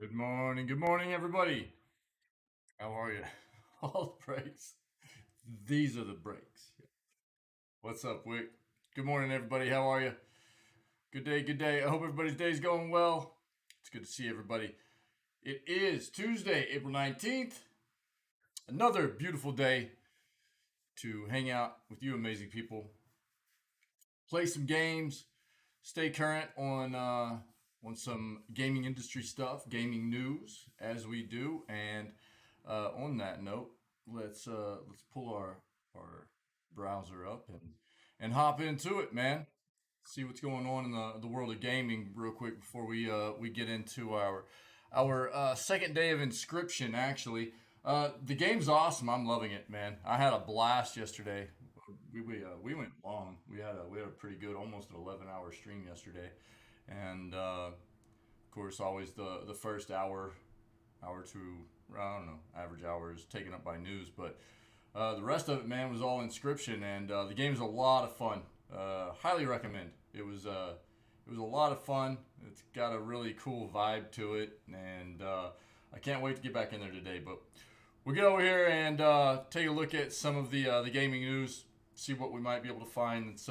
Good morning, everybody. How are you? All the breaks. These are the breaks. What's up, Wick? Good morning, everybody. How are you? Good day, good day. I hope everybody's day's going well. It's good to see everybody. It is Tuesday, April 19th. Another beautiful day to hang out with you amazing people, play some games, stay current on some gaming industry stuff, gaming news as we do. And on that note, let's pull our browser up and hop into it, man. See what's going on in the world of gaming real quick before we get into our second day of inscription. Actually, the game's awesome. I'm loving it, man. I had a blast yesterday. We went long. We had a pretty good, almost an 11-hour stream yesterday, and of course, always the first hour to, I don't know, average hour is taken up by news, but the rest of it, man, was all inscription, and the game is a lot of fun. Highly recommend. It was a lot of fun. It's got a really cool vibe to it, and I can't wait to get back in there today. But we'll get over here and take a look at some of the gaming news, see what we might be able to find that's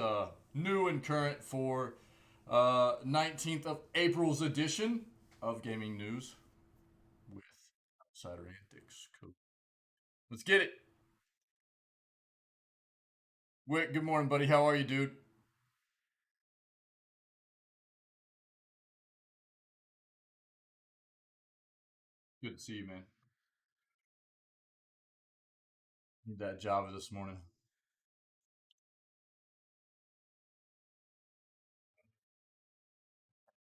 new and current for 19th of April's edition of Gaming News with OutsiderAntics. Cool. Let's get it. Wick, good morning, buddy. How are you, dude? Good to see you, man. Need that Java this morning.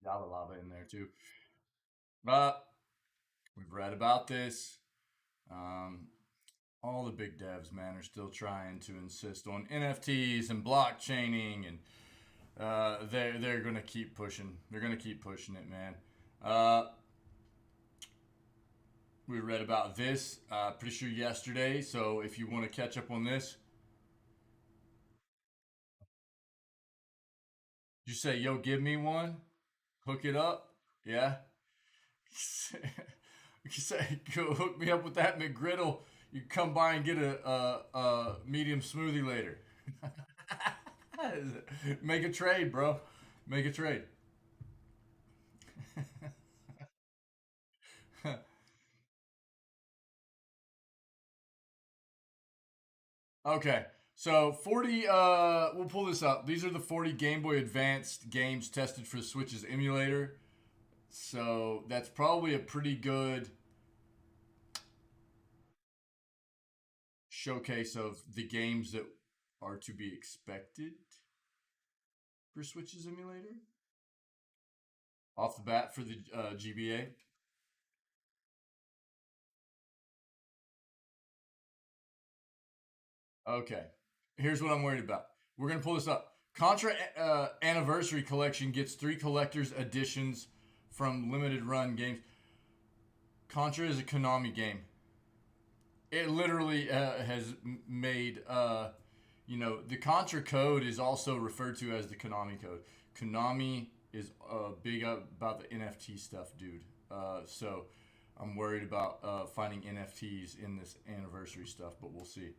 Java lava in there too. But we've read about this. Um, all the big devs, man, are still trying to insist on NFTs and blockchaining, and they're gonna keep pushing. They're gonna keep pushing it, man. Uh, we read about this pretty sure yesterday. So if you want to catch up on this, you say, "Yo, give me one, hook it up." Yeah. You say, "Go hook me up with that McGriddle." You come by and get a medium smoothie later. Make a trade, bro. Make a trade. Okay. So 40 we'll pull this up. These are the 40 Game Boy Advanced games tested for the Switch's emulator. So that's probably a pretty good showcase of the games that are to be expected for Switch's emulator off the bat for the GBA. Okay. Here's what I'm worried about. We're going to pull this up. Contra Anniversary Collection gets 3 collector's editions from limited run games. Contra is a Konami game. It literally has made, the Contra code is also referred to as the Konami code. Konami is big about the NFT stuff, dude. So I'm worried about finding NFTs in this anniversary stuff, but we'll see.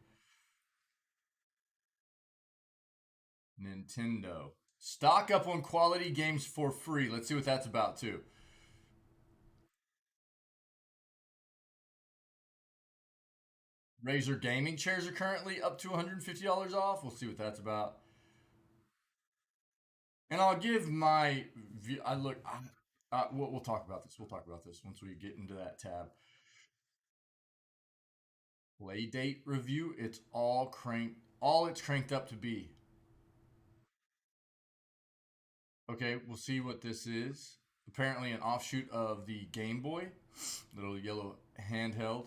Nintendo. Stock up on quality games for free. Let's see what that's about, too. Razer gaming chairs are currently up to $150 off. We'll see what that's about. And I'll give my view. I look. We'll talk about this. We'll talk about this once we get into that tab. Playdate review. It's all cranked. All it's cranked up to be. Okay, we'll see what this is. Apparently, an offshoot of the Game Boy, little yellow handheld.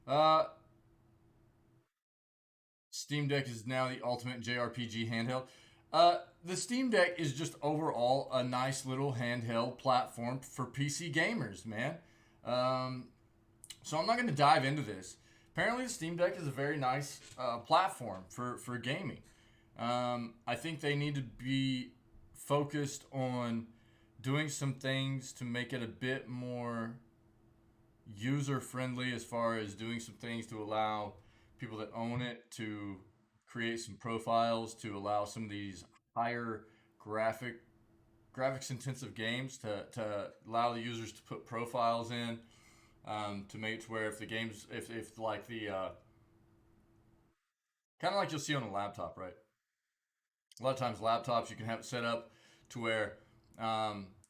Uh, Steam Deck is now the ultimate JRPG handheld. The Steam Deck is just overall a nice little handheld platform for PC gamers, man. Um, so I'm not going to dive into this. Apparently, the Steam Deck is a very nice platform for gaming. I think they need to be focused on doing some things to make it a bit more user friendly, as far as doing some things to allow people that own it to create some profiles, to allow some of these higher graphic graphics intensive games to allow the users to put profiles in, to make it to where if the games, if like the kind of like you'll see on a laptop, right? A lot of times laptops you can have it set up to where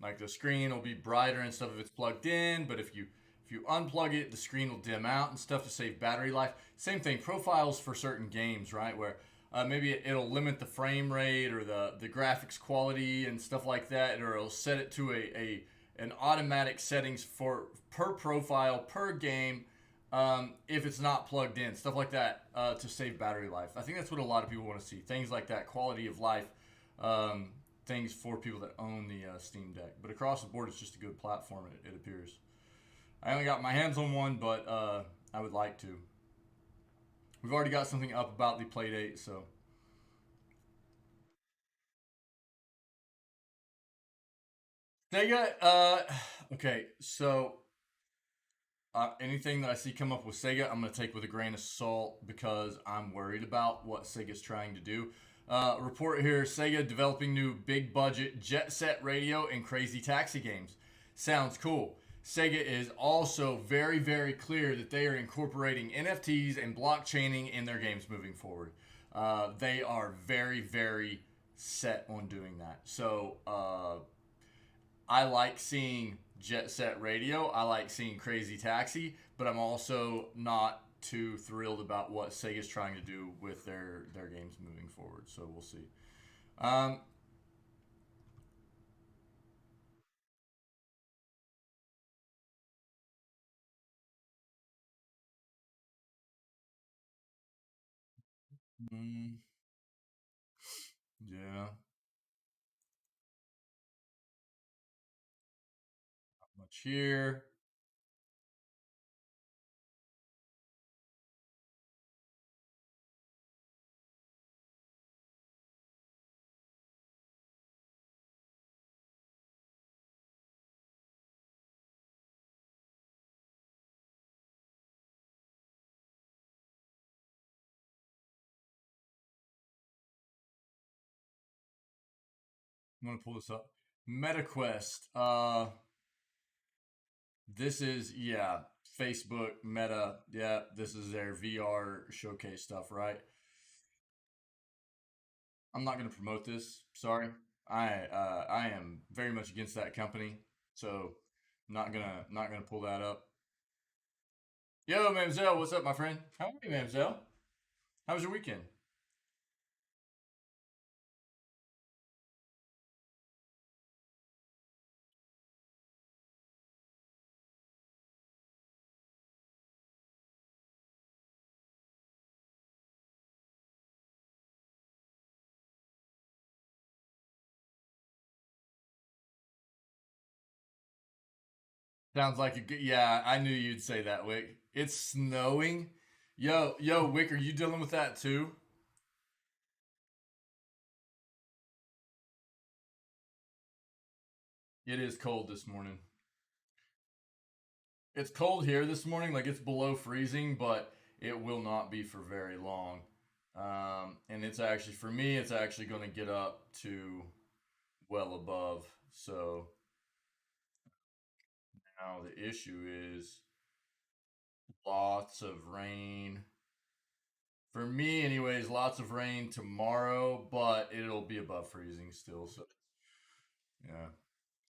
like the screen will be brighter and stuff if it's plugged in, but if you unplug it, the screen will dim out and stuff to save battery life. Same thing, profiles for certain games, right? Where maybe it'll limit the frame rate or the graphics quality and stuff like that, or it'll set it to a an automatic settings for per profile per game, if it's not plugged in, stuff like that, to save battery life. I think that's what a lot of people want to see. Things like that, quality of life, um, things for people that own the Steam Deck. But across the board, it's just a good platform. It appears. I only got my hands on one, but I would like to. We've already got something up about the Playdate, so Sega. Okay, so anything that I see come up with Sega, I'm going to take with a grain of salt because I'm worried about what Sega's trying to do. Report here: Sega developing new big budget Jet Set Radio and Crazy Taxi games. Sounds cool. Sega is also very, very clear that they are incorporating NFTs and blockchaining in their games moving forward. They are very, very set on doing that. So I like seeing Jet Set Radio. I like seeing Crazy Taxi, but I'm also not too thrilled about what Sega's trying to do with their games moving forward. So we'll see. Um, mm, yeah, not much here. I'm gonna pull this up. MetaQuest. This is, yeah, Facebook Meta. Yeah, this is their VR showcase stuff, right? I'm not gonna promote this. Sorry. I am very much against that company, so not gonna pull that up. Yo, Mamzelle, what's up, my friend? How are you, Mamzelle? How was your weekend? Sounds like a good. Yeah, I knew you'd say that, Wick. It's snowing. Yo, Wick, are you dealing with that too? It is cold this morning. It's cold here this morning, like it's below freezing, but it will not be for very long. And it's actually, for me, it's actually going to get up to well above. So now the issue is lots of rain. For me, anyways, lots of rain tomorrow, but it'll be above freezing still. So yeah,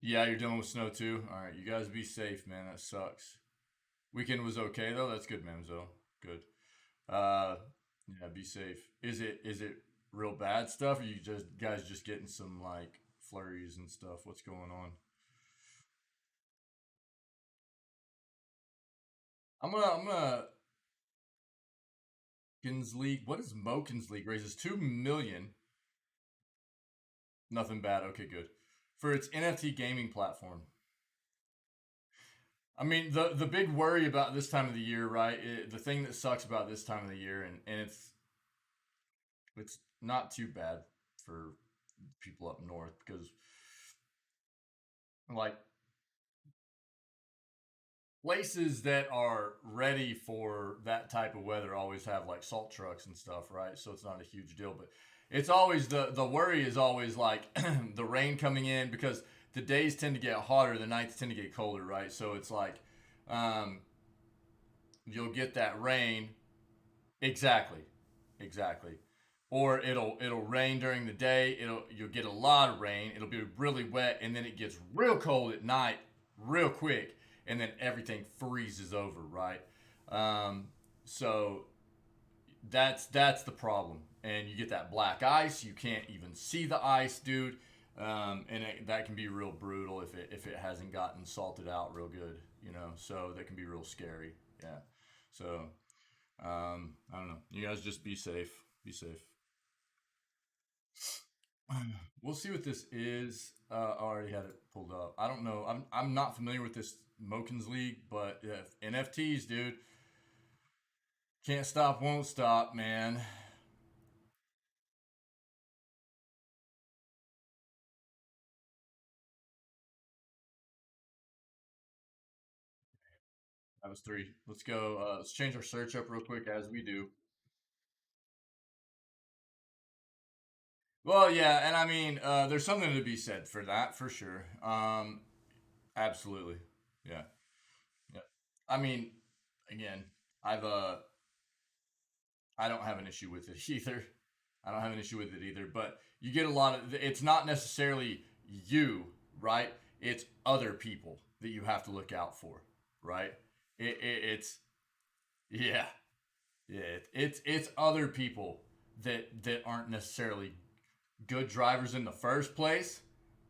yeah, you're dealing with snow too. All right, you guys be safe, man. That sucks. Weekend was okay though. That's good, Mamzo. Good. Uh, yeah, be safe. Is it real bad stuff? Or you just guys just getting some like flurries and stuff? What's going on? I'm gonna Makins League. What is Makins League? Raises 2 million. Nothing bad. Okay, good. For its NFT gaming platform. I mean, the big worry about this time of the year, right? The thing that sucks about this time of the year, and it's not too bad for people up north because like places that are ready for that type of weather always have like salt trucks and stuff, right? So it's not a huge deal, but it's always the worry is always like the rain coming in because the days tend to get hotter, the nights tend to get colder, right? So it's like um, you'll get that rain. Exactly, exactly. Or it'll rain during the day. You'll get a lot of rain. It'll be really wet, and then it gets real cold at night, real quick, and then everything freezes over. Right. Um, so that's the problem, and you get that black ice. You can't even see the ice, dude. That can be real brutal if it hasn't gotten salted out real good. So that can be real scary. Yeah. So I don't know. You guys just be safe. Be safe. We'll see what this is. I already had it pulled up. I don't know. I'm not familiar with this Makins League, but yeah, NFTs, dude. Can't stop, won't stop, man. That was three. Let's go. Let's change our search up real quick as we do. Well, yeah, and I mean, there's something to be said for that, for sure. Absolutely. Yeah. Yeah. I mean, again, I've I don't have an issue with it either. I don't have an issue with it either. But you get a lot of. It's not necessarily you, right? It's other people that you have to look out for, right? It's yeah, yeah. It's other people that aren't necessarily good drivers in the first place,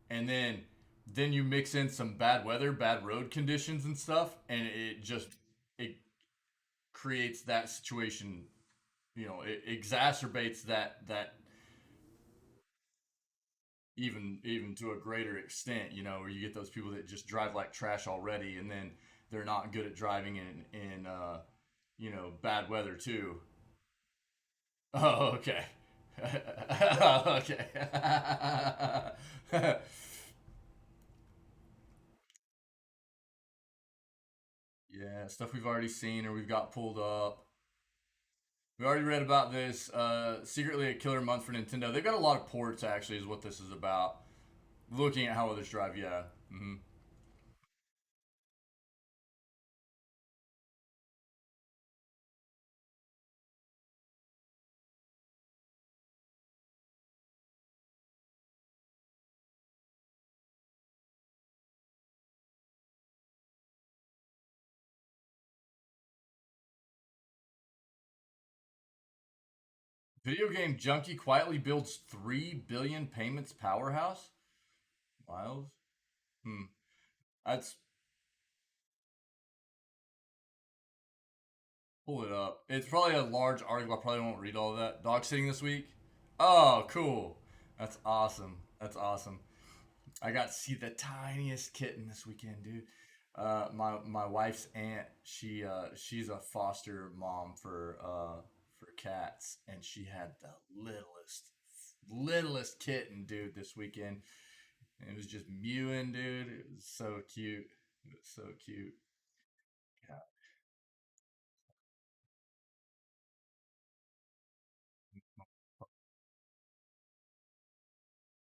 and then you mix in some bad weather, bad road conditions and stuff, and it creates that situation. It exacerbates that even to a greater extent, where you get those people that just drive like trash already, and then they're not good at driving in bad weather too. Oh, okay. Okay. Yeah, stuff we've already seen or we've got pulled up. We already read about this. Secretly a killer month for Nintendo. They've got a lot of ports, actually, is what this is about. Looking at how others drive, yeah. Video game junkie quietly builds 3 billion payments powerhouse. Miles. Hmm. That's pull it up. It's probably a large article. I probably won't read all of that. Dog sitting this week. Oh, cool. That's awesome. That's awesome. I got to see the tiniest kitten this weekend, dude. My wife's aunt, she's a foster mom for cats, and she had the littlest kitten, dude, this weekend. And it was just mewing, dude. It was so cute. It was so cute.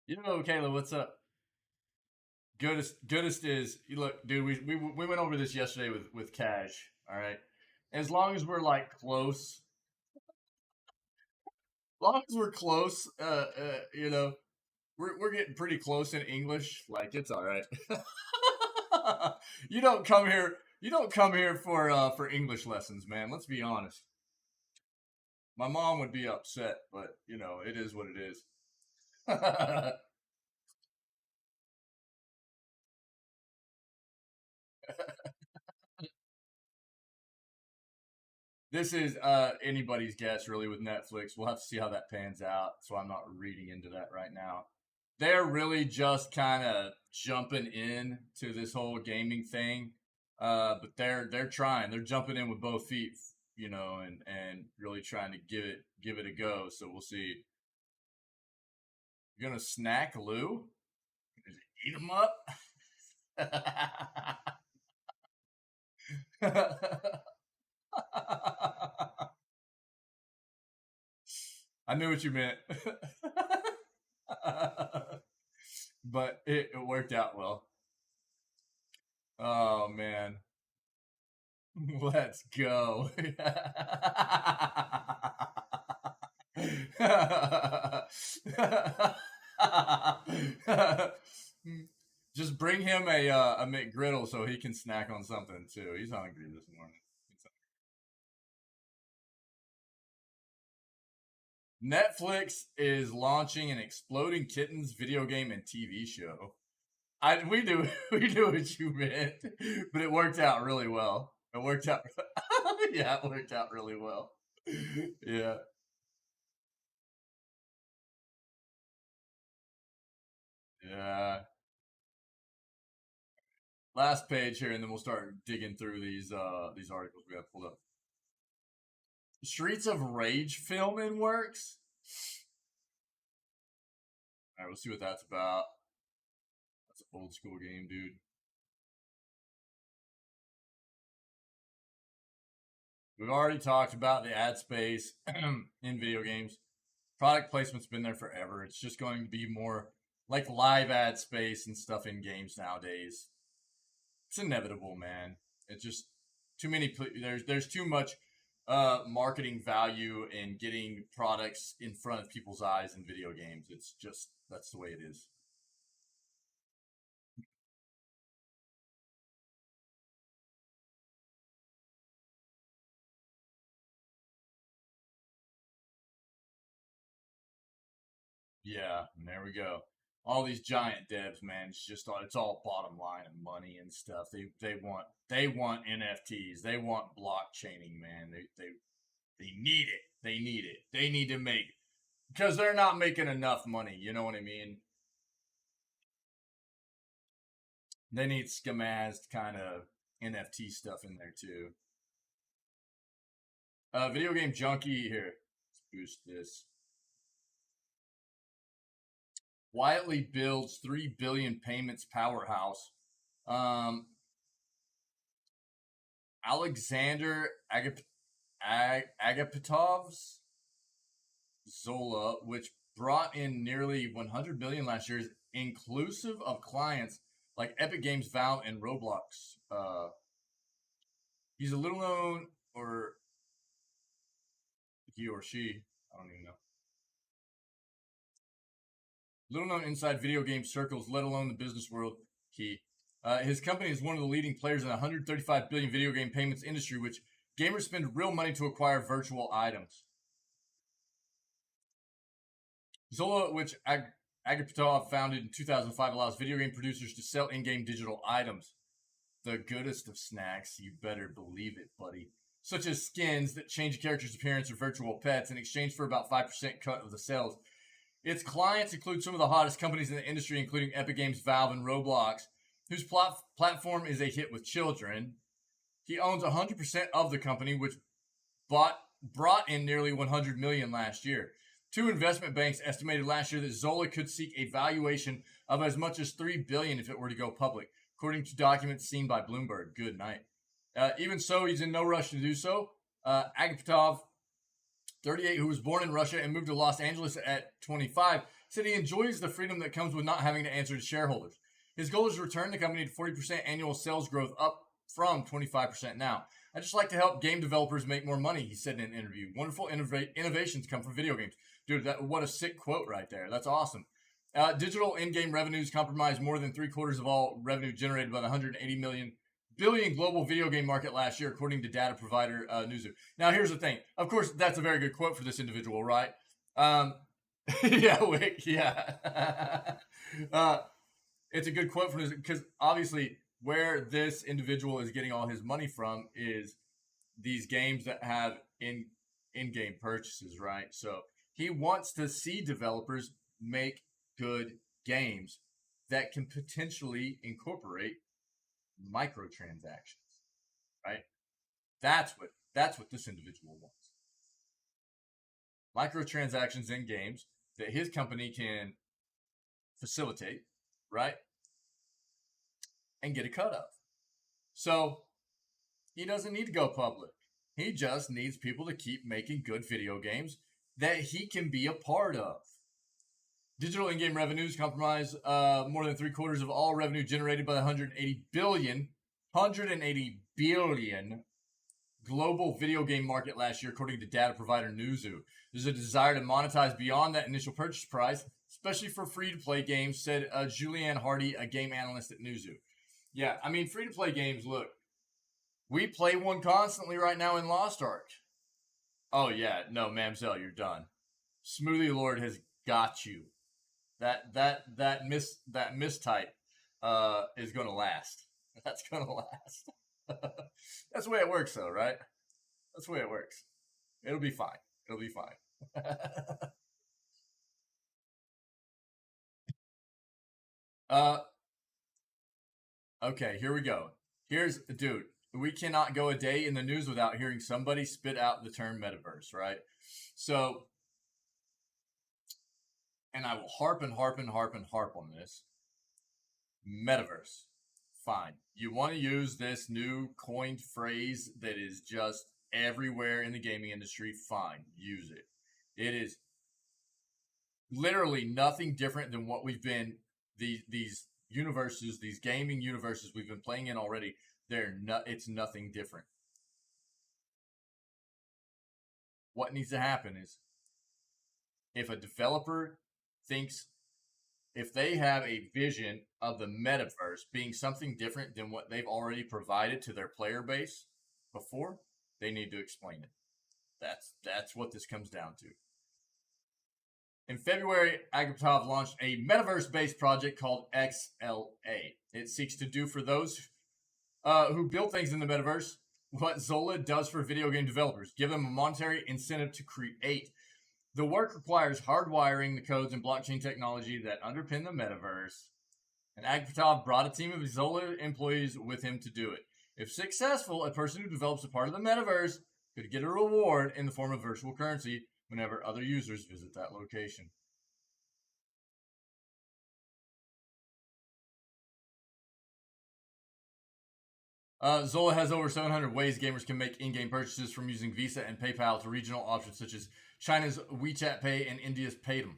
Yeah. Kayla, what's up? Goodest is look, dude. We went over this yesterday with Cash. All right, as long as we're like close, as long as we're close, we're getting pretty close in English. Like it's all right. You don't come here. You don't come here for English lessons, man. Let's be honest. My mom would be upset, but it is what it is. This is anybody's guess, really, with Netflix. We'll have to see how that pans out. So I'm not reading into that right now. They're really just kind of jumping in to this whole gaming thing, but they're trying. They're jumping in with both feet, and really trying to give it a go. So we'll see. You're gonna snack Lou? Eat him up? I knew what you meant. But it worked out well. Oh, man. Let's go. Just bring him a McGriddle so he can snack on something too. He's hungry this morning. Netflix is launching an Exploding Kittens video game and TV show. We knew what you meant, but it worked out really well. It worked out. Yeah, it worked out really well. Yeah. Yeah. Last page here, and then we'll start digging through these articles we have pulled up. Streets of Rage film in works. All right, we'll see what that's about. That's an old school game, dude. We've already talked about the ad space in video games. Product placement's been there forever. It's just going to be more like live ad space and stuff in games nowadays. It's inevitable, man. It's just too many. There's too much marketing value in getting products in front of people's eyes in video games. It's just that's the way it is. Yeah, and there we go. All these giant devs, man, it's all bottom line and money and stuff. They want NFTs. They want blockchaining, man. They need it. They need it. They need to make because they're not making enough money. You know what I mean? They need schemazed kind of NFT stuff in there too. Video game junkie here. Let's boost this. Quietly builds 3 billion payments powerhouse. Um, Alexander Agapetov's Zola, which brought in nearly 100 billion last year, is inclusive of clients like Epic Games, Valve, and Roblox. He's a little known, or he or she, I don't even know. Little known inside video game circles, let alone the business world. His company is one of the leading players in the 135 billion video game payments industry, which gamers spend real money to acquire virtual items. Zola, which Agapetov founded in 2005, allows video game producers to sell in-game digital items. The goodest of snacks, you better believe it, buddy. Such as skins that change a character's appearance or virtual pets in exchange for about 5% cut of the sales. Its clients include some of the hottest companies in the industry, including Epic Games, Valve, and Roblox, whose platform is a hit with children. He owns 100% of the company, which brought in nearly 100 million last year. Two investment banks estimated last year that Zola could seek a valuation of as much as 3 billion if it were to go public, according to documents seen by Bloomberg. Good night. Even so, he's in no rush to do so. Agapetov, 38, who was born in Russia and moved to Los Angeles at 25, said he enjoys the freedom that comes with not having to answer to shareholders. His goal is to return the company to 40% annual sales growth, up from 25% now. I just like to help game developers make more money, he said in an interview. Wonderful innovations come from video games. Dude, what a sick quote right there. That's awesome. Digital in-game revenues comprise more than 3/4 of all revenue generated by the 180 billion global video game market last year, according to data provider Newzoo. Now, here's the thing. Of course, that's a very good quote for this individual, right? Yeah, Wick, yeah. It's a good quote from this because obviously where this individual is getting all his money from is these games that have in-game purchases, right? So he wants to see developers make good games that can potentially incorporate microtransactions, right? That's what this individual wants. Microtransactions in games that his company can facilitate, right? and get a cut of. So he doesn't need to go public. He just needs people to keep making good video games that he can be a part of. Digital in-game revenues comprise more than 3/4 of all revenue generated by the 180 billion global video game market last year, according to data provider Newzoo. There's a desire to monetize beyond that initial purchase price, especially for free-to-play games, said Julianne Hardy, a game analyst at Newzoo. Yeah, I mean, free-to-play games, look, we play one constantly right now in Lost Ark. Oh, yeah, no, Mamzelle, you're done. Smoothie Lord has got you. That mistype is going to last. That's going to last. That's the way it works, though, right? That's the way it works. It'll be fine. It'll be fine. Okay, here we go. Dude, we cannot go a day in the news without hearing somebody spit out the term metaverse, right? So, and I will harp on this. Metaverse. Fine. You want to use this new coined phrase that is just everywhere in the gaming industry? Fine. Use it. It is literally nothing different than what we've been, these universes, these gaming universes we've been playing in already. It's nothing different. What needs to happen is if a developer thinks, if they have a vision of the metaverse being something different than what they've already provided to their player base before, they need to explain it. That's what this comes down to. In February, Agapetov launched a metaverse-based project called XLA. It seeks to do for those who build things in the metaverse what Zola does for video game developers, give them a monetary incentive to create. The work requires hardwiring the codes and blockchain technology that underpin the metaverse, and Agapetov brought a team of Zola employees with him to do it. If successful, a person who develops a part of the metaverse could get a reward in the form of virtual currency whenever other users visit that location. Zola has over 700 ways gamers can make in-game purchases, from using Visa and PayPal to regional options such as China's WeChat Pay and India's Paytm.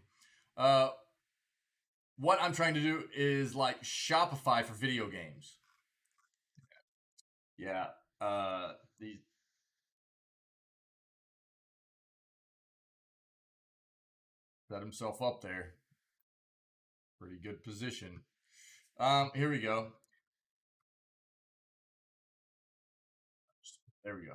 What I'm trying to do is like Shopify for video games. Yeah. These set himself up there. Pretty good position. Here we go. There we go.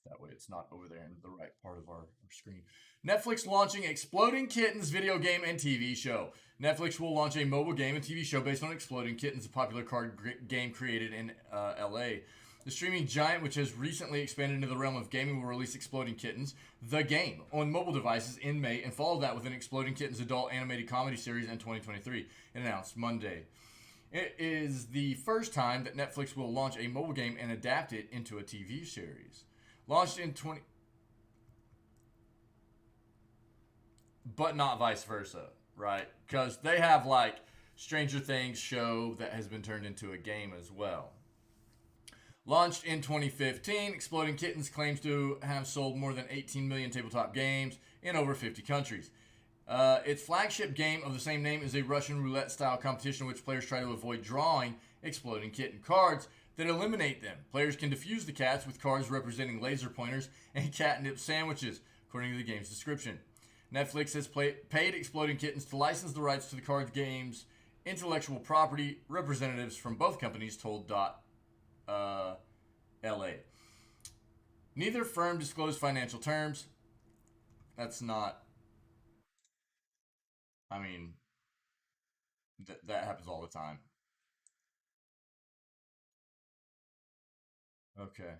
That way it's not over there in the right part of our screen. Netflix launching Exploding Kittens video game and TV show. Netflix will launch a mobile game and TV show based on Exploding Kittens, a popular card game created in LA. The streaming giant, which has recently expanded into the realm of gaming, will release Exploding Kittens, the game, on mobile devices in May, and follow that with an Exploding Kittens adult animated comedy series in 2023, it announced Monday. It is the first time that Netflix will launch a mobile game and adapt it into a TV series. Launched in but not vice versa, right? Because they have like Stranger Things show that has been turned into a game as well. Launched in 2015, Exploding Kittens claims to have sold more than 18 million tabletop games in over 50 countries. Its flagship game of the same name is a Russian roulette-style competition in which players try to avoid drawing exploding kitten cards that eliminate them. Players can defuse the cats with cards representing laser pointers and catnip sandwiches, according to the game's description. Netflix has paid Exploding Kittens to license the rights to the card game's intellectual property. Representatives from both companies told LA. Neither firm disclosed financial terms. That's not... I mean, that happens all the time. Okay.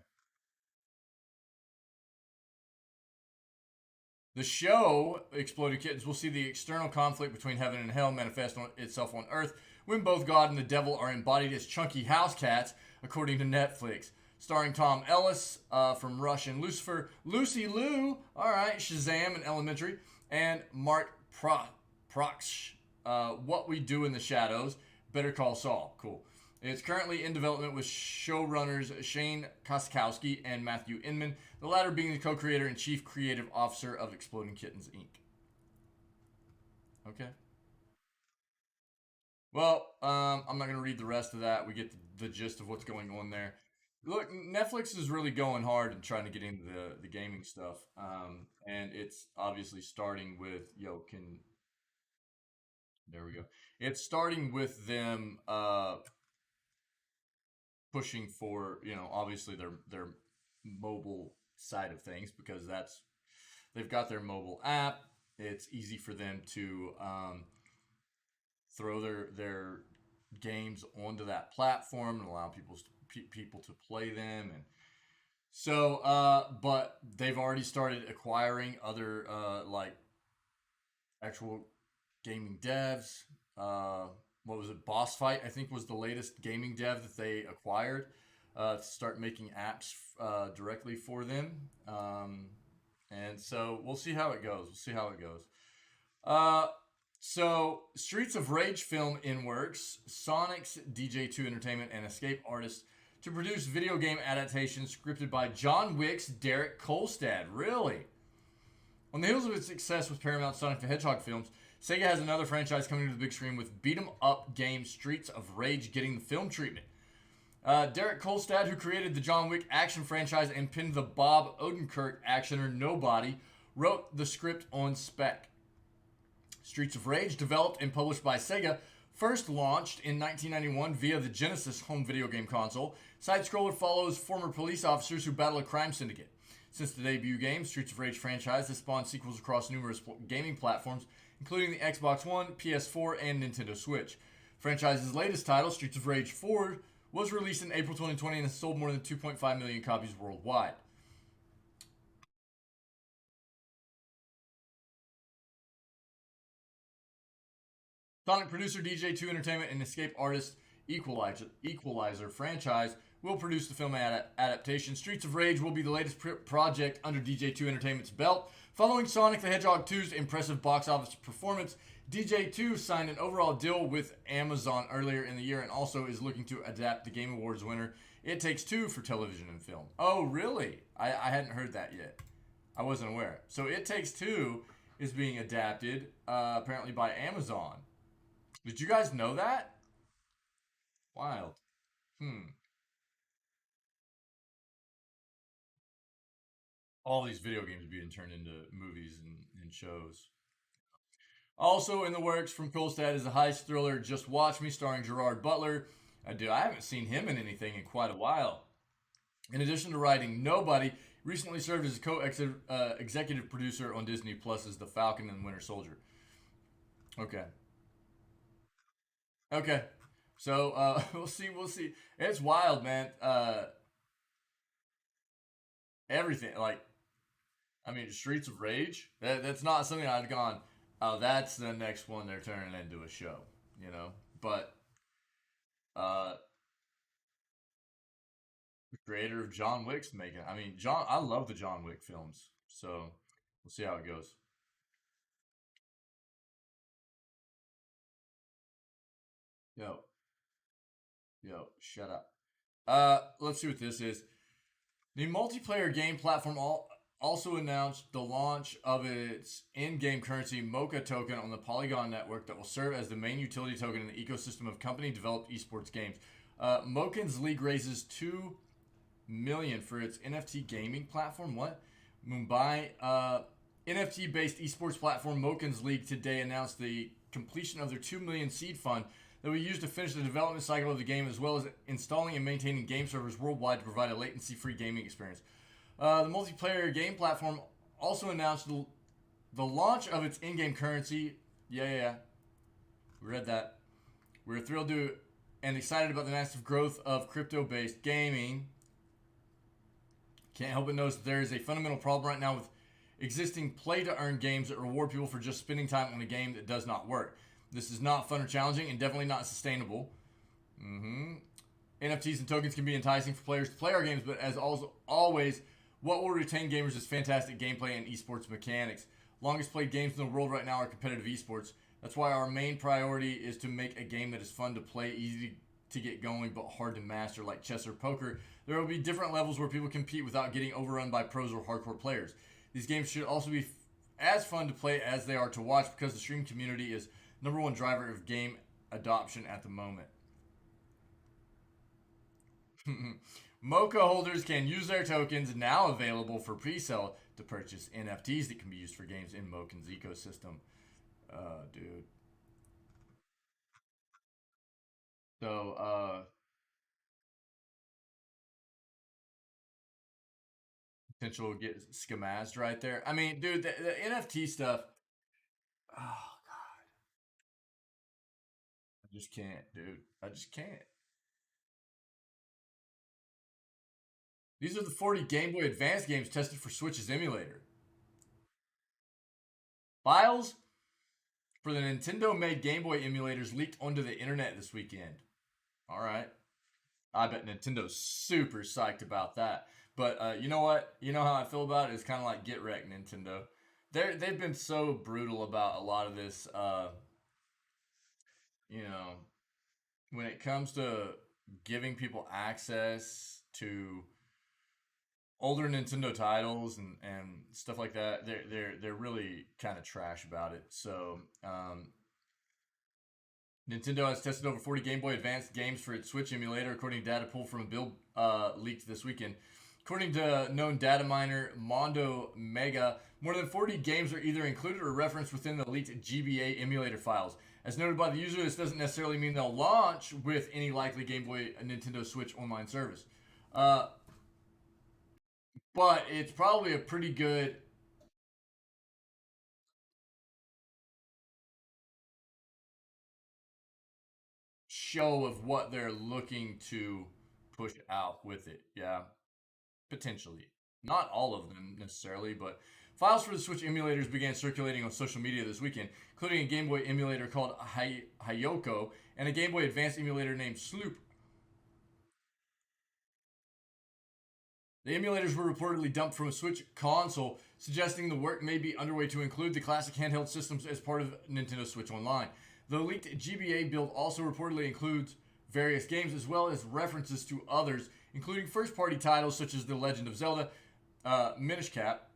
The show, Exploding Kittens, will see the external conflict between heaven and hell manifest itself on Earth when both God and the devil are embodied as chunky house cats, according to Netflix. Starring Tom Ellis from Rush and Lucifer, Lucy Liu, alright, Shazam and Elementary, and Mark Proksch, What We Do in the Shadows, Better Call Saul, cool. It's currently in development with showrunners Shane Koskowski and Matthew Inman, the latter being the co-creator and chief creative officer of Exploding Kittens Inc. Okay. Well, I'm not going to read the rest of that. We get the gist of what's going on there. Look, Netflix is really going hard and trying to get into the gaming stuff, and it's obviously starting with can there we go. It's starting with them pushing for obviously their mobile side of things because they've got their mobile app. It's easy for them to throw their games onto that platform and allow people to play them. And so but they've already started acquiring other like actual gaming devs. What was it? Boss Fight, I think, was the latest gaming dev that they acquired to start making apps directly for them. And so we'll see how it goes. Uh, so Streets of Rage film in works. Sonic's DJ2 Entertainment and Escape Artists to produce video game adaptations scripted by John Wick's Derek Kolstad. Really? On the heels of its success with Paramount's Sonic the Hedgehog films, Sega has another franchise coming to the big screen with beat-em-up game Streets of Rage getting the film treatment. Derek Kolstad, who created the John Wick action franchise and pinned the Bob Odenkirk actioner Nobody, wrote the script on spec. Streets of Rage, developed and published by Sega, first launched in 1991 via the Genesis home video game console. Side-scroller follows former police officers who battle a crime syndicate. Since the debut game, Streets of Rage franchise has spawned sequels across numerous gaming platforms, including the Xbox One, PS4, and Nintendo Switch. Franchise's latest title, Streets of Rage 4, was released in April 2020 and has sold more than 2.5 million copies worldwide. Sonic producer DJ2 Entertainment and Escape Artist Equalizer franchise will produce the film adaptation. Streets of Rage will be the latest project under DJ2 Entertainment's belt. Following Sonic the Hedgehog 2's impressive box office performance, DJ2 signed an overall deal with Amazon earlier in the year and also is looking to adapt the Game Awards winner It Takes Two for television and film. Oh, really? I hadn't heard that yet. I wasn't aware. So It Takes Two is being adapted apparently by Amazon. Did you guys know that? Wild. All these video games being turned into movies and shows. Also in the works from Kolstad is a heist thriller Just Watch Me starring Gerard Butler. I haven't seen him in anything in quite a while. In addition to writing Nobody, recently served as a co-executive producer on Disney Plus's The Falcon and Winter Soldier. Okay. Okay. So we'll see. It's wild, man. Everything like I mean, Streets of Rage. That's not something I'd gone. Oh, that's the next one they're turning into a show. But uh, the creator of John Wick's making. I mean, I love the John Wick films. So we'll see how it goes. Yo, shut up. Let's see what this is. The multiplayer game platform also announced the launch of its in-game currency Mocha token on the Polygon network that will serve as the main utility token in the ecosystem of company-developed esports games. Makins League raises $2 million for its NFT gaming platform. What? Mumbai NFT-based esports platform Makins League today announced the completion of their $2 million seed fund that will be used to finish the development cycle of the game, as well as installing and maintaining game servers worldwide to provide a latency-free gaming experience. The multiplayer game platform also announced the launch of its in-game currency. Yeah. We read that. We're thrilled to and excited about the massive growth of crypto-based gaming. Can't help but notice that there is a fundamental problem right now with existing play-to-earn games that reward people for just spending time on a game that does not work. This is not fun or challenging and definitely not sustainable. NFTs and tokens can be enticing for players to play our games, but as always, what will retain gamers is fantastic gameplay and esports mechanics. Longest played games in the world right now are competitive esports. That's why our main priority is to make a game that is fun to play, easy to get going but hard to master, like chess or poker. There will be different levels where people compete without getting overrun by pros or hardcore players. These games should also be as fun to play as they are to watch because the stream community is #1 driver of game adoption at the moment. Mocha holders can use their tokens now available for pre-sale to purchase NFTs that can be used for games in Mokin's ecosystem. Dude. So, potential get skamazed right there. I mean, dude, the NFT stuff. Oh God, I just can't, dude. I just can't. These are the 40 Game Boy Advance games tested for Switch's emulator. Files for the Nintendo-made Game Boy emulators leaked onto the internet this weekend. All right. I bet Nintendo's super psyched about that. But you know what? You know how I feel about it? It's kind of like get wrecked, Nintendo. They've been so brutal about a lot of this. You know, when it comes to giving people access to older Nintendo titles and stuff like that, they're really kind of trash about it. So Nintendo has tested over 40 Game Boy Advance games for its Switch emulator, according to data pulled from a build leaked this weekend. According to known data miner Mondo Mega, more than 40 games are either included or referenced within the leaked GBA emulator files. As noted by the user, this doesn't necessarily mean they'll launch with any likely Game Boy Nintendo Switch online service. But it's probably a pretty good show of what they're looking to push out with it. Yeah, potentially. Not all of them necessarily, but files for the Switch emulators began circulating on social media this weekend, including a Game Boy emulator called Hayoko and a Game Boy Advance emulator named Sloop. The emulators were reportedly dumped from a Switch console, suggesting the work may be underway to include the classic handheld systems as part of Nintendo Switch Online. The leaked GBA build also reportedly includes various games as well as references to others, including first-party titles such as The Legend of Zelda, Minish Cap,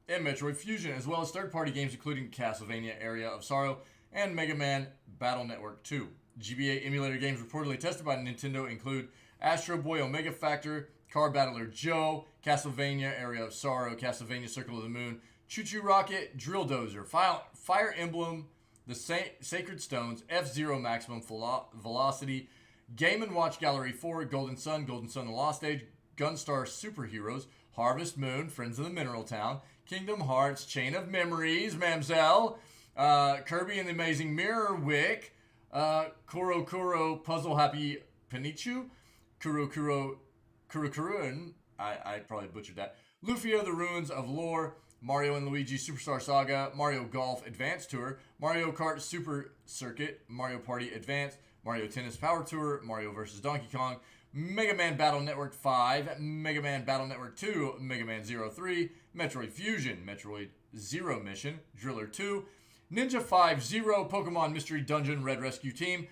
and Metroid Fusion, as well as third-party games including Castlevania Area of Sorrow and Mega Man Battle Network 2. GBA emulator games reportedly tested by Nintendo include Astro Boy Omega Factor, Car Battler Joe, Castlevania Area of Sorrow, Castlevania Circle of the Moon, Choo Choo Rocket, Drill Dozer, Fire Emblem, The Sacred Stones, F-Zero Maximum Velocity, Game & Watch Gallery 4, Golden Sun, The Lost Age, Gunstar Superheroes, Harvest Moon, Friends of the Mineral Town, Kingdom Hearts, Chain of Memories, Mamzelle, Kirby and the Amazing Mirror Wick, Kuro Kuro Puzzle Happy Penichu, Kuro Kurokuruan, I probably butchered that, Lufia, The Ruins of Lore, Mario and Luigi Superstar Saga, Mario Golf Advance Tour, Mario Kart Super Circuit, Mario Party Advance, Mario Tennis Power Tour, Mario vs. Donkey Kong, Mega Man Battle Network 5, Mega Man Battle Network 2, Mega Man 03, Metroid Fusion, Metroid Zero Mission, Driller 2, Ninja 5-0, Pokemon Mystery Dungeon Red Rescue Team,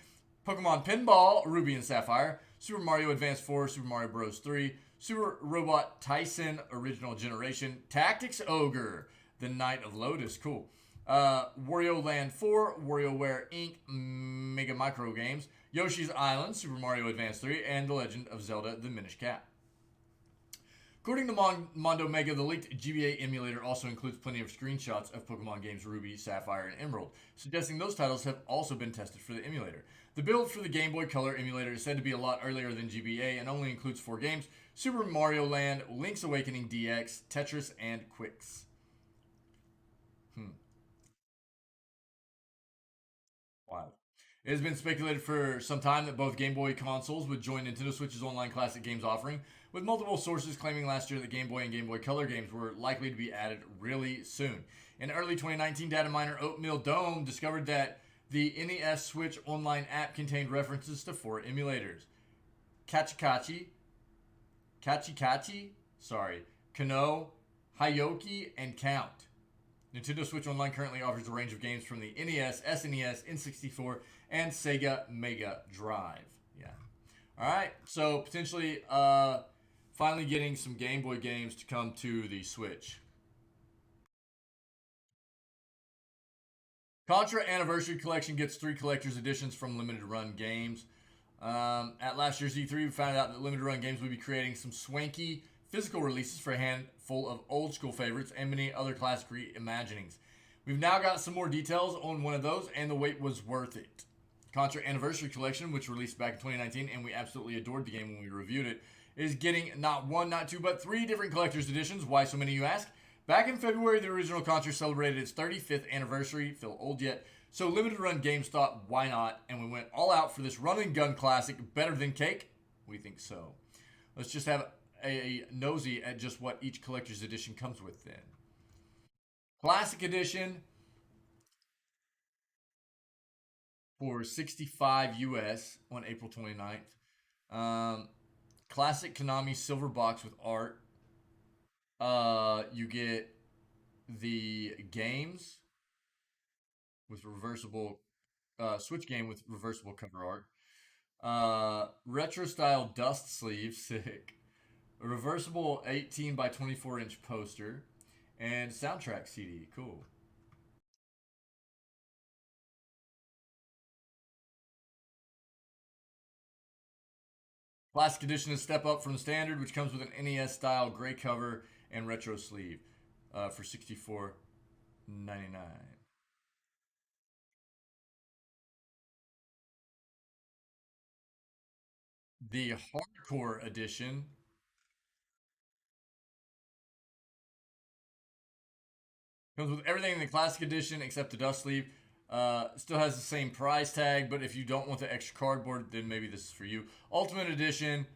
Pokemon Pinball, Ruby and Sapphire, Super Mario Advance 4, Super Mario Bros. 3, Super Robot Tyson Original Generation, Tactics Ogre, The Night of Lotus, cool. Wario Land 4, WarioWare Inc., Mega Micro Games, Yoshi's Island, Super Mario Advance 3, and The Legend of Zelda, The Minish Cap. According to Mondo Mega, the leaked GBA emulator also includes plenty of screenshots of Pokemon games Ruby, Sapphire, and Emerald, suggesting those titles have also been tested for the emulator. The build for the Game Boy Color emulator is said to be a lot earlier than GBA and only includes 4 games: Super Mario Land, Link's Awakening DX, Tetris, and Quicks. Wow. It has been speculated for some time that both Game Boy consoles would join Nintendo Switch's online classic games offering, with multiple sources claiming last year that Game Boy and Game Boy Color games were likely to be added really soon. In early 2019, data miner Oatmeal Dome discovered that the NES Switch online app contained references to 4 emulators: Kachi, Kano, Hayoki, and Count. Nintendo Switch Online currently offers a range of games from the NES, SNES, N64, and Sega Mega Drive. Yeah. All right. So potentially, finally getting some Game Boy games to come to the Switch. Contra Anniversary Collection gets 3 collector's editions from Limited Run Games. At last year's E3, we found out that Limited Run Games would be creating some swanky physical releases for a handful of old school favorites and many other classic reimaginings. We've now got some more details on one of those, and the wait was worth it. Contra Anniversary Collection, which released back in 2019, and we absolutely adored the game when we reviewed it, is getting not one, not two, but 3 different collector's editions. Why so many, you ask? Back in February, the original Contra celebrated its 35th anniversary. Feel old yet? So Limited Run Games thought, why not? And we went all out for this run and gun classic. Better than cake? We think so. Let's just have a nosy at just what each collector's edition comes with then. Classic edition for 65 US on April 29th. Classic Konami silver box with art. You get the games with reversible Switch game with reversible cover art. Retro style dust sleeve, sick. A reversible 18 by 24-inch poster, and soundtrack CD, cool. Classic edition is step up from the standard, which comes with an NES style gray cover and retro sleeve for $64.99. The hardcore edition comes with everything in the classic edition except the dust sleeve. Still has the same price tag, but if you don't want the extra cardboard, then maybe this is for you. Ultimate edition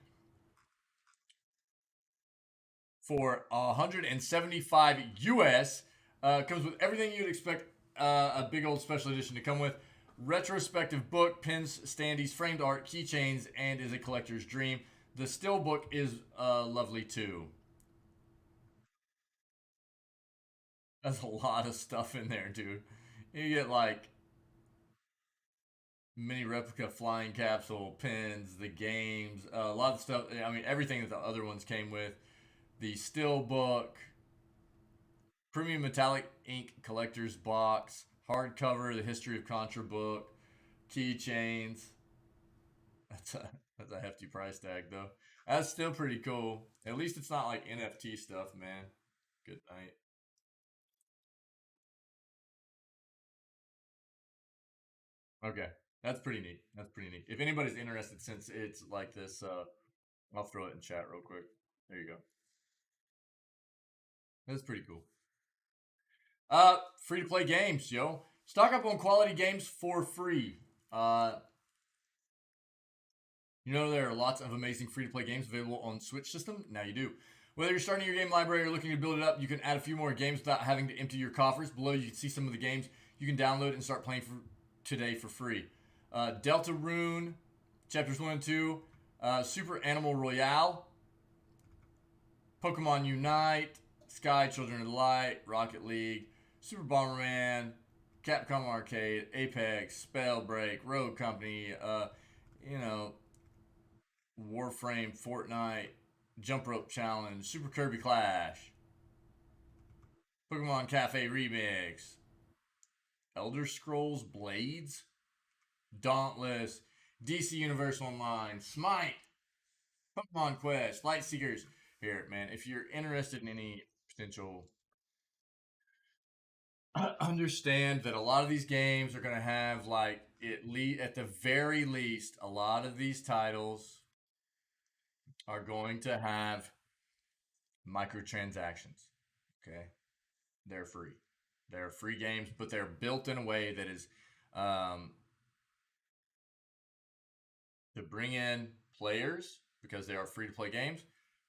for 175 US comes with everything you'd expect a big old special edition to come with. Retrospective book, pins, standees, framed art, keychains, and is a collector's dream. The still book is lovely too. That's a lot of stuff in there, dude. You get like mini replica flying capsule, pins, the games, a lot of stuff. I mean, everything that the other ones came with. The still book, premium metallic ink collector's box, hardcover, the history of Contra book, keychains. That's a hefty price tag though. That's still pretty cool. At least it's not like NFT stuff, man. Good night. Okay, that's pretty neat. That's pretty neat. If anybody's interested, since it's like this, I'll throw it in chat real quick. There you go. That's pretty cool. Free to play games, yo. Stock up on quality games for free. You know there are lots of amazing free to play games available on Switch system. Now you do. Whether you're starting your game library or looking to build it up, you can add a few more games without having to empty your coffers. Below, you can see some of the games you can download and start playing for today for free. Delta Rune, Chapters 1 and 2, Super Animal Royale, Pokemon Unite, Sky Children of the Light, Rocket League, Super Bomberman, Capcom Arcade, Apex, Spellbreak, Rogue Company, you know, Warframe, Fortnite, Jump Rope Challenge, Super Kirby Clash, Pokemon Cafe Remix, Elder Scrolls Blades, Dauntless, DC Universe Online, Smite, Pokemon Quest, Light Seekers. Here, man, if you're interested in any potential, understand that a lot of these games are going to have like at the very least, a lot of these titles are going to have microtransactions. Okay, they're free. They're free games, but they're built in a way that is um, to bring in players because they are free to play games.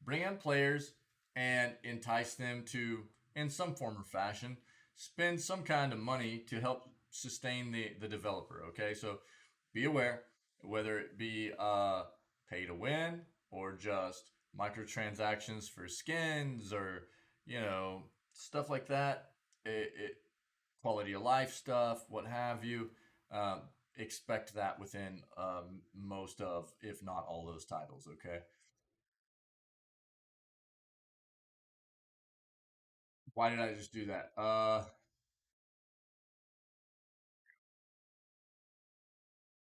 Bring in players and entice them to, in some form or fashion, spend some kind of money to help sustain the developer. Okay, so be aware whether it be pay to win or just microtransactions for skins or stuff like that. Quality of life stuff, what have you. Um, expect that within most of, if not all, those titles. Okay. Why did I just do that?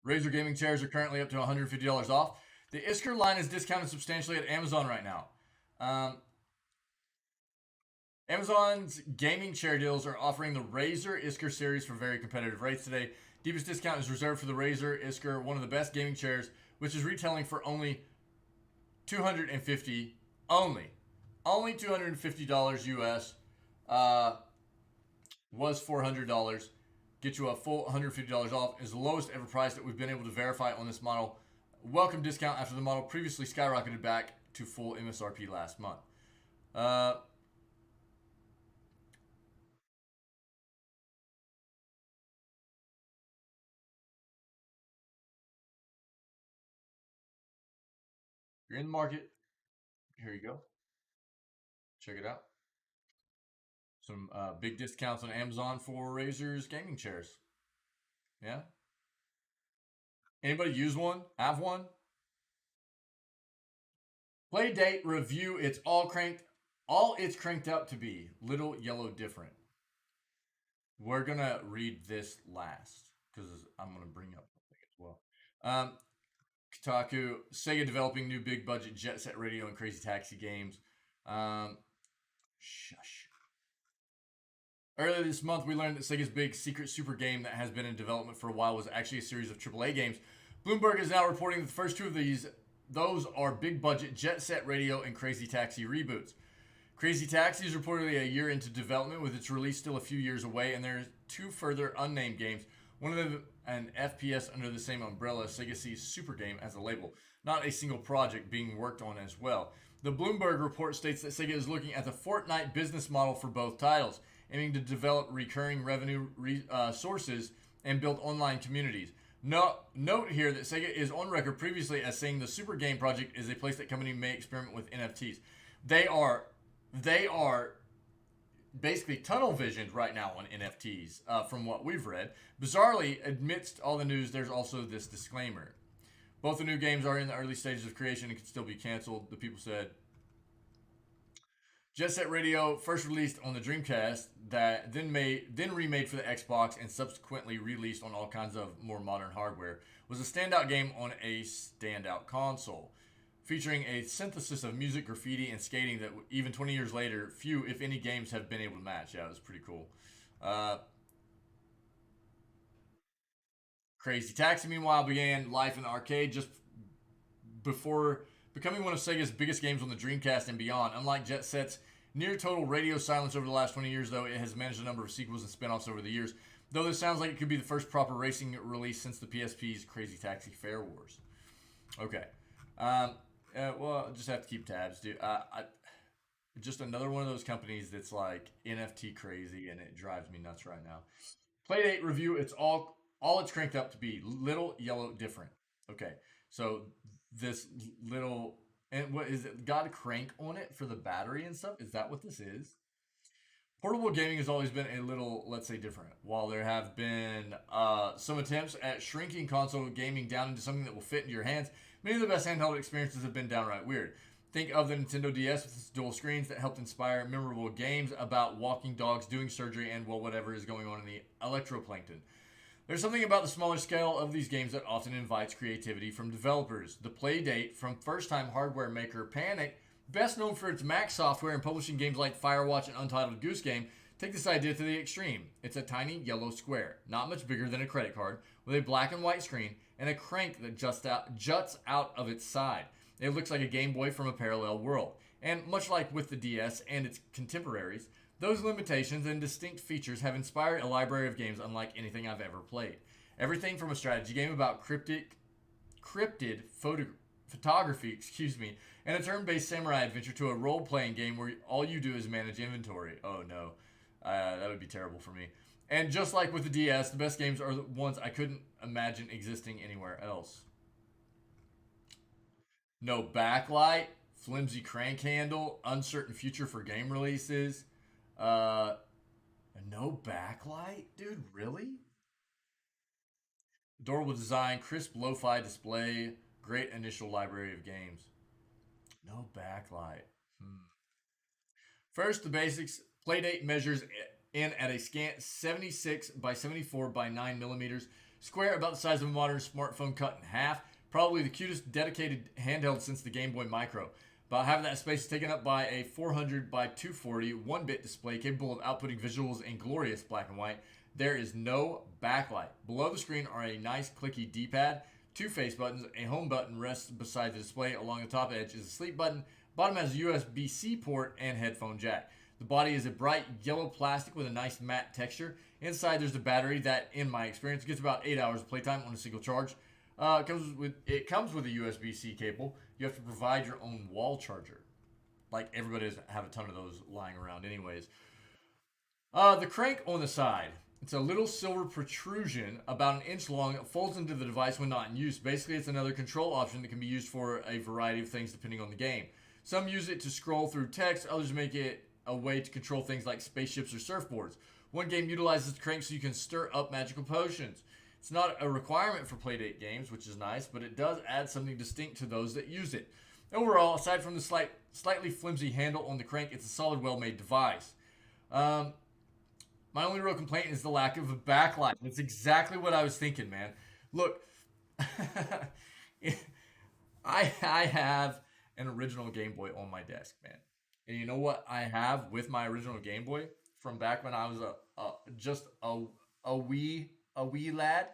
Razer gaming chairs are currently up to $150 off. The Isker line is discounted substantially at Amazon right now. Um, Amazon's gaming chair deals are offering the Razer Isker series for very competitive rates today. Deepest discount is reserved for the Razer Isker, one of the best gaming chairs, which is retailing for only 250 only $250 US. Was $400. Get you a full $150 off. Is the lowest ever price that we've been able to verify on this model. Welcome discount after the model previously skyrocketed back to full MSRP last month. Uh, you're in the market. Here you go. Check it out. Some big discounts on Amazon for Razer's gaming chairs. Yeah. Anybody use one? Have one? Playdate review. All it's cranked up to be. Little yellow different. We're gonna read this last because I'm gonna bring up something as well. Kotaku, Sega developing new big budget Jet Set Radio and Crazy Taxi games. Shush. Earlier this month, we learned that Sega's big secret super game that has been in development for a while was actually a series of AAA games. Bloomberg is now reporting that the first two of those are big budget Jet Set Radio and Crazy Taxi reboots. Crazy Taxi is reportedly a year into development, with its release still a few years away, and there are two further unnamed games. One of them, an FPS under the same umbrella. Sega sees Super Game as a label, not a single project being worked on as well. The Bloomberg report states that Sega is looking at the Fortnite business model for both titles, aiming to develop recurring revenue sources and build online communities. Note here that Sega is on record previously as saying the Super Game project is a place that company may experiment with NFTs. They are basically tunnel visioned right now on NFTs, from what we've read. Bizarrely, amidst all the news, there's also this disclaimer. Both the new games are in the early stages of creation and can still be canceled. The people said Jet Set Radio, first released on the Dreamcast, that then remade for the Xbox and subsequently released on all kinds of more modern hardware, was a standout game on a standout console, featuring a synthesis of music, graffiti, and skating that even 20 years later, few, if any, games have been able to match. Yeah, it was pretty cool. Crazy Taxi, meanwhile, began life in the arcade just before becoming one of Sega's biggest games on the Dreamcast and beyond. Unlike Jet Set's near total radio silence over the last 20 years, though, it has managed a number of sequels and spin offs over the years. Though this sounds like it could be the first proper racing release since the PSP's Crazy Taxi Fair Wars. Okay. Well, I'll just have to keep tabs, dude. Just another one of those companies that's like NFT crazy, and it drives me nuts right now. Playdate review. It's all it's cranked up to be. Little yellow different. Okay, so this little, and what is it? Got a crank on it for the battery and stuff. Is that what this is? Portable gaming has always been a little, let's say, different. While there have been some attempts at shrinking console gaming down into something that will fit into your hands, many of the best handheld experiences have been downright weird. Think of the Nintendo DS with its dual screens that helped inspire memorable games about walking dogs, doing surgery, and, well, whatever is going on in the electroplankton. There's something about the smaller scale of these games that often invites creativity from developers. The Playdate from first-time hardware maker Panic, best known for its Mac software and publishing games like Firewatch and Untitled Goose Game, take this idea to the extreme. It's a tiny yellow square, not much bigger than a credit card, with a black and white screen and a crank that juts out of its side. It looks like a Game Boy from a parallel world. And much like with the DS and its contemporaries, those limitations and distinct features have inspired a library of games unlike anything I've ever played. Everything from a strategy game about cryptid photography, and a turn-based samurai adventure to a role-playing game where all you do is manage inventory. Oh no, that would be terrible for me. And just like with the DS, the best games are the ones I couldn't imagine existing anywhere else. No backlight, flimsy crank handle, uncertain future for game releases. Uh, no backlight, dude. Really? Adorable design, crisp lo-fi display, great initial library of games. No backlight. Hmm. First, the basics. Playdate measures in at a scant 76 by 74 by 9 millimeters, square, about the size of a modern smartphone cut in half. Probably the cutest dedicated handheld since the Game Boy Micro. About half of that space is taken up by a 400 by 240 1-bit display capable of outputting visuals in glorious black and white. There is no backlight. Below the screen are a nice clicky D-pad, two face buttons, a home button rests beside the display. Along the top edge is a sleep button. Bottom has a USB-C port and headphone jack. The body is a bright yellow plastic with a nice matte texture. Inside there's a battery that, in my experience, gets about 8 hours of playtime on a single charge. It comes with a USB-C cable. You have to provide your own wall charger. Like everybody doesn't have a ton of those lying around, anyways. The crank on the side. It's a little silver protrusion about an inch long. It folds into the device when not in use. Basically, it's another control option that can be used for a variety of things depending on the game. Some use it to scroll through text, others make it a way to control things like spaceships or surfboards. One game utilizes the crank so you can stir up magical potions. It's not a requirement for Playdate games, which is nice, but it does add something distinct to those that use it. Overall, aside from the slightly flimsy handle on the crank, it's a solid, well-made device. Um, my only real complaint is the lack of a backlight. That's exactly what I was thinking, man. Look, I have an original Game Boy on my desk, man. And you know what I have with my original Game Boy from back when I was just a wee lad?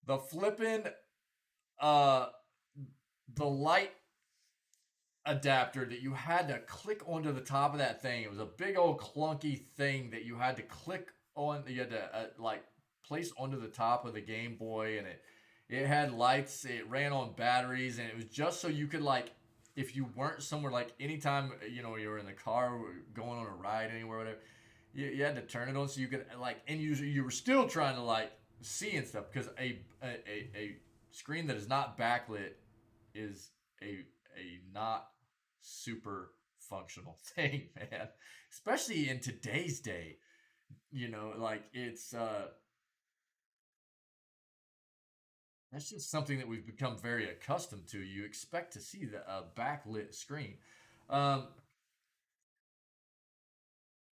The flippin' uh the light adapter that you had to click onto the top of that thing. It was a big old clunky thing that you had to click on. You had to like place onto the top of the Game Boy, and it had lights. It ran on batteries, and it was just so you could like. If you weren't somewhere like anytime you were in the car or going on a ride anywhere, whatever, you had to turn it on so you could like, and you were still trying to like see and stuff because a screen that is not backlit is a not super functional thing, man. Especially in today's day. Like it's that's just something that we've become very accustomed to. You expect to see the backlit screen. Um,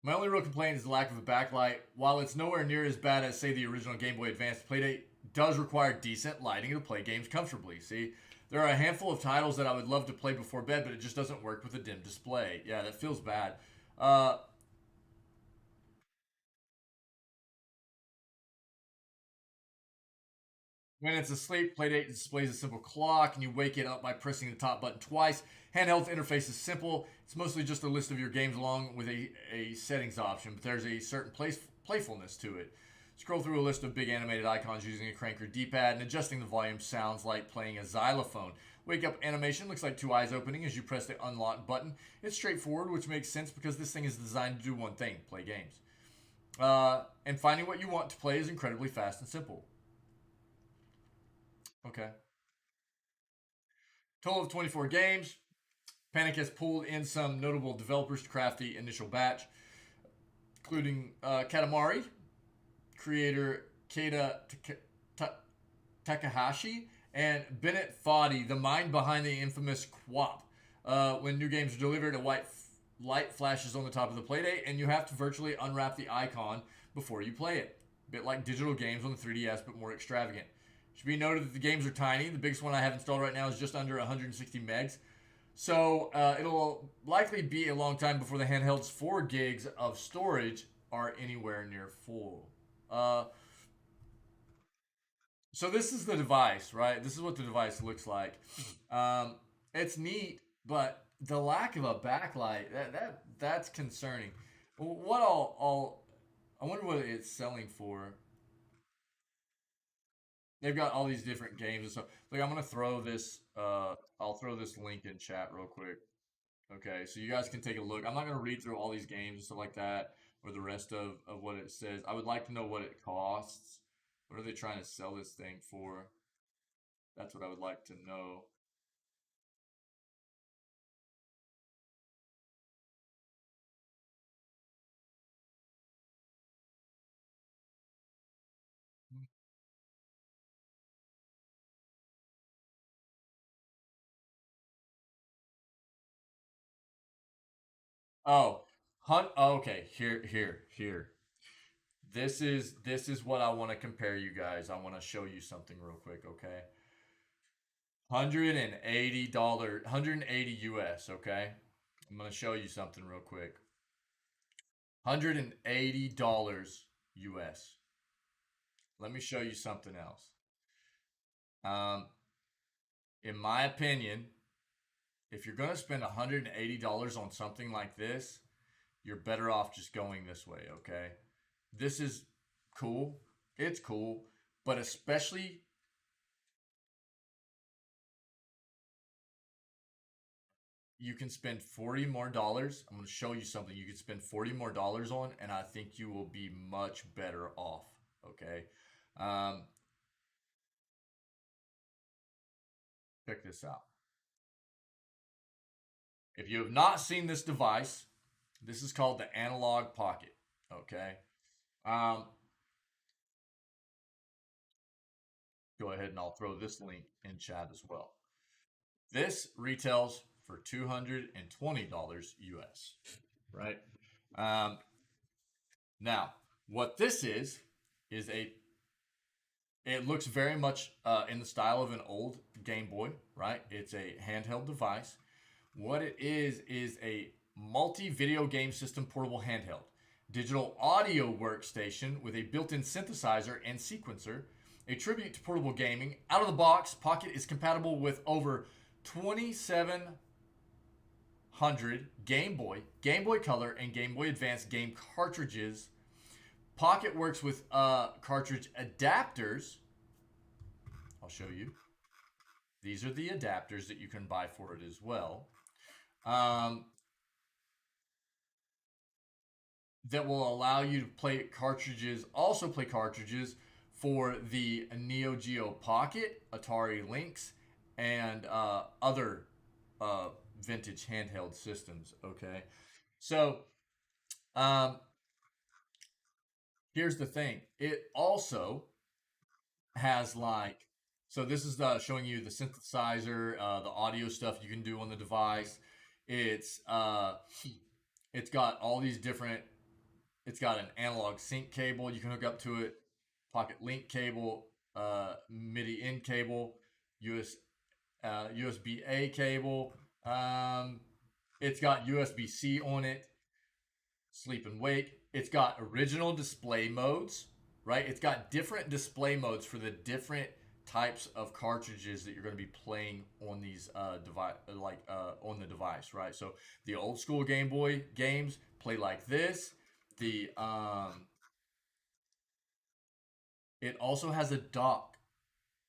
my only real complaint is the lack of a backlight. While it's nowhere near as bad as, say, the original Game Boy Advance, Playdate does require decent lighting to play games comfortably. See, there are a handful of titles that I would love to play before bed, but it just doesn't work with a dim display. Yeah, that feels bad. Uh, When it's asleep, Playdate displays a simple clock, and you wake it up by pressing the top button twice. Handheld interface is simple. It's mostly just a list of your games along with a settings option, but there's a certain playfulness to it. Scroll through a list of big animated icons using a crank or D-pad, and adjusting the volume sounds like playing a xylophone. Wake up animation looks like two eyes opening as you press the unlock button. It's straightforward, which makes sense because this thing is designed to do one thing: play games. And finding what you want to play is incredibly fast and simple. Okay. Total of 24 games. Panic has pulled in some notable developers to craft the initial batch, including Katamari, creator Keita Takahashi, and Bennett Foddy, the mind behind the infamous QWOP. When new games are delivered, a white light flashes on the top of the playdate, and you have to virtually unwrap the icon before you play it. A bit like digital games on the 3DS, but more extravagant. It should be noted that the games are tiny. The biggest one I have installed right now is just under 160 megs. So it'll likely be a long time before the handheld's 4 gigs of storage are anywhere near full. So this is the device, right? This is what the device looks like. Um, it's neat, but the lack of a backlight that's concerning. What I wonder what it's selling for. They've got all these different games and stuff. Like I'm gonna throw this. I'll throw this link in chat real quick. Okay, so you guys can take a look. I'm not going to read through all these games and stuff like that or the rest of what it says. I would like to know what it costs. What are they trying to sell this thing for? That's what I would like to know. Oh, okay, here. This is what I want to compare you guys. I want to show you something real quick, okay? $180, 180 US, okay? I'm gonna show you something real quick. $180 US. Let me show you something else. Um, in my opinion, if you're gonna spend $180 on something like this, you're better off just going this way, okay? This is cool. It's cool, but especially you can spend 40 more dollars. I'm going to show you something you can spend 40 more dollars on, and I think you will be much better off. Okay. Um, check this out. If you have not seen this device, this is called the Analog Pocket. Okay. Um, go ahead and I'll throw this link in chat as well. This retails for $220 US. Right. Um, now, what this is a it looks very much in the style of an old Game Boy, right? It's a handheld device. What it is a multi video game system portable handheld, digital audio workstation with a built in synthesizer and sequencer, a tribute to portable gaming. Out of the box, Pocket is compatible with over 2,700 Game Boy Color, and Game Boy Advance game cartridges. Pocket works with cartridge adapters. I'll show you. These are the adapters that you can buy for it as well. Um, that will allow you to play cartridges, also play cartridges for the Neo Geo Pocket, Atari Lynx, and other uh, vintage handheld systems. Okay, so um, here's the thing. It also has like so this is showing you the synthesizer, the audio stuff you can do on the device. It's uh, it's got all these different. It's got an analog sync cable you can hook up to it, pocket link cable, MIDI in cable, USB A cable. Um, it's got USB C on it, sleep and wake. It's got original display modes, right? It's got different display modes for the different types of cartridges that you're going to be playing on these device, like on the device, right? So the old school Game Boy games play like this. The It also has a dock.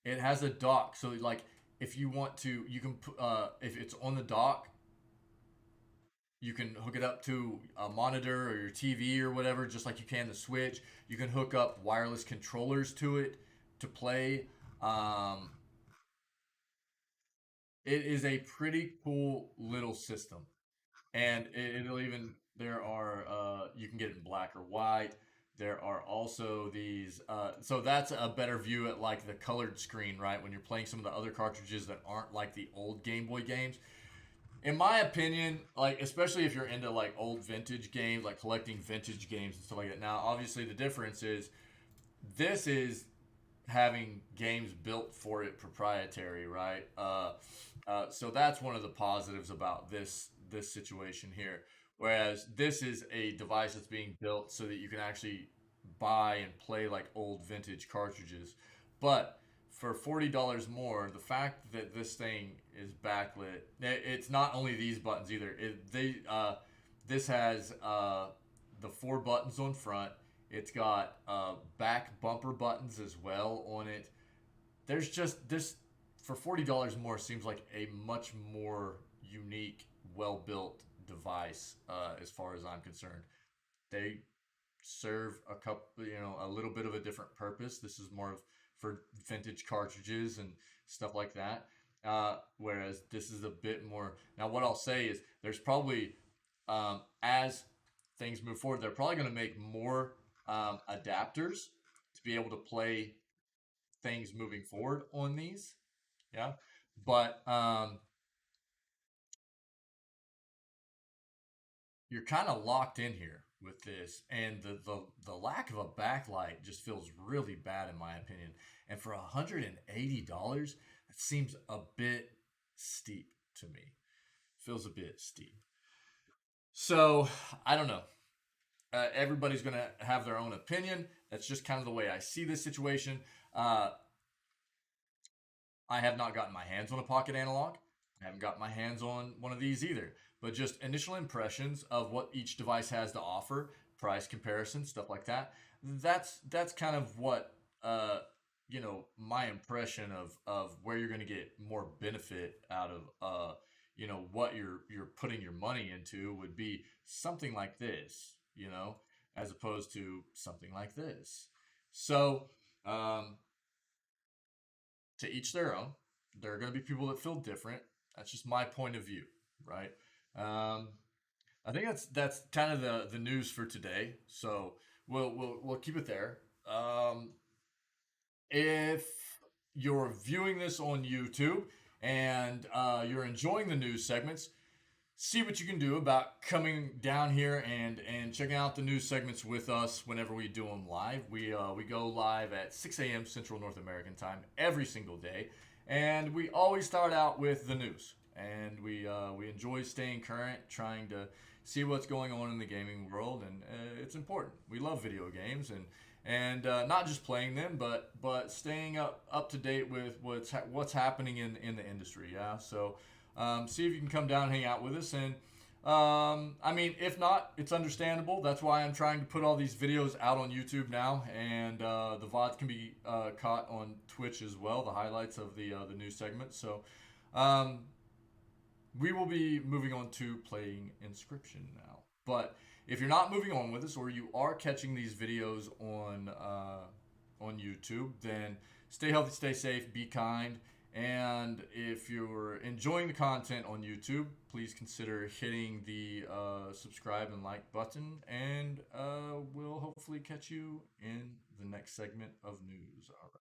It has a dock, so like if you want to, you can put if it's on the dock, you can hook it up to a monitor or your TV or whatever, just like you can the Switch. You can hook up wireless controllers to it to play. Um, it is a pretty cool little system, and it'll even there are you can get it in black or white. There are also these so that's a better view at like the colored screen, right, when you're playing some of the other cartridges that aren't like the old Game Boy games. In my opinion, like especially if you're into like old vintage games, like collecting vintage games and stuff like that. Now obviously the difference is this is having games built for it proprietary, right? So that's one of the positives about this situation here. Whereas this is a device that's being built so that you can actually buy and play like old vintage cartridges. But for $40 more, the fact that this thing is backlit, it's not only these buttons either. This has the four buttons on front. It's got back bumper buttons as well on it. There's just this for $40 more seems like a much more unique, well built device as far as I'm concerned. They serve a couple, a little bit of a different purpose. This is more of for vintage cartridges and stuff like that. Whereas this is a bit more. Now, what I'll say is there's probably as things move forward, they're probably going to make more adapters to be able to play things moving forward on these. Yeah, but you're kind of locked in here with this, and the lack of a backlight just feels really bad in my opinion. And for $180, that seems a bit steep to me. Feels a bit steep. So I don't know. Everybody's going to have their own opinion. That's just kind of the way I see this situation. Uh, I have not gotten my hands on a pocket analog. I haven't got my hands on one of these either. But just initial impressions of what each device has to offer, price comparison, stuff like that. That's kind of what my impression of where you're going to get more benefit out of what you're putting your money into would be something like this, as opposed to something like this. So, um, to each their own. There are going to be people that feel different. That's just my point of view, right? Um, I think that's kind of the news for today. So we'll keep it there. If you're viewing this on YouTube and you're enjoying the news segments, see what you can do about coming down here and checking out the news segments with us whenever we do them live. We go live at 6 a.m. Central North American time every single day, and we always start out with the news. And we enjoy staying current, trying to see what's going on in the gaming world, and it's important. We love video games and not just playing them, but staying up to date with what's happening in the industry. Yeah, so. See if you can come down and hang out with us. And I mean, if not, it's understandable. That's why I'm trying to put all these videos out on YouTube now, and the VODs can be caught on Twitch as well. The highlights of the news segment. So um, we will be moving on to playing Inscription now. But if you're not moving on with us, or you are catching these videos on YouTube, then stay healthy, stay safe, be kind. And if you're enjoying the content on YouTube, please consider hitting the subscribe and like button. And we'll hopefully catch you in the next segment of news. All right.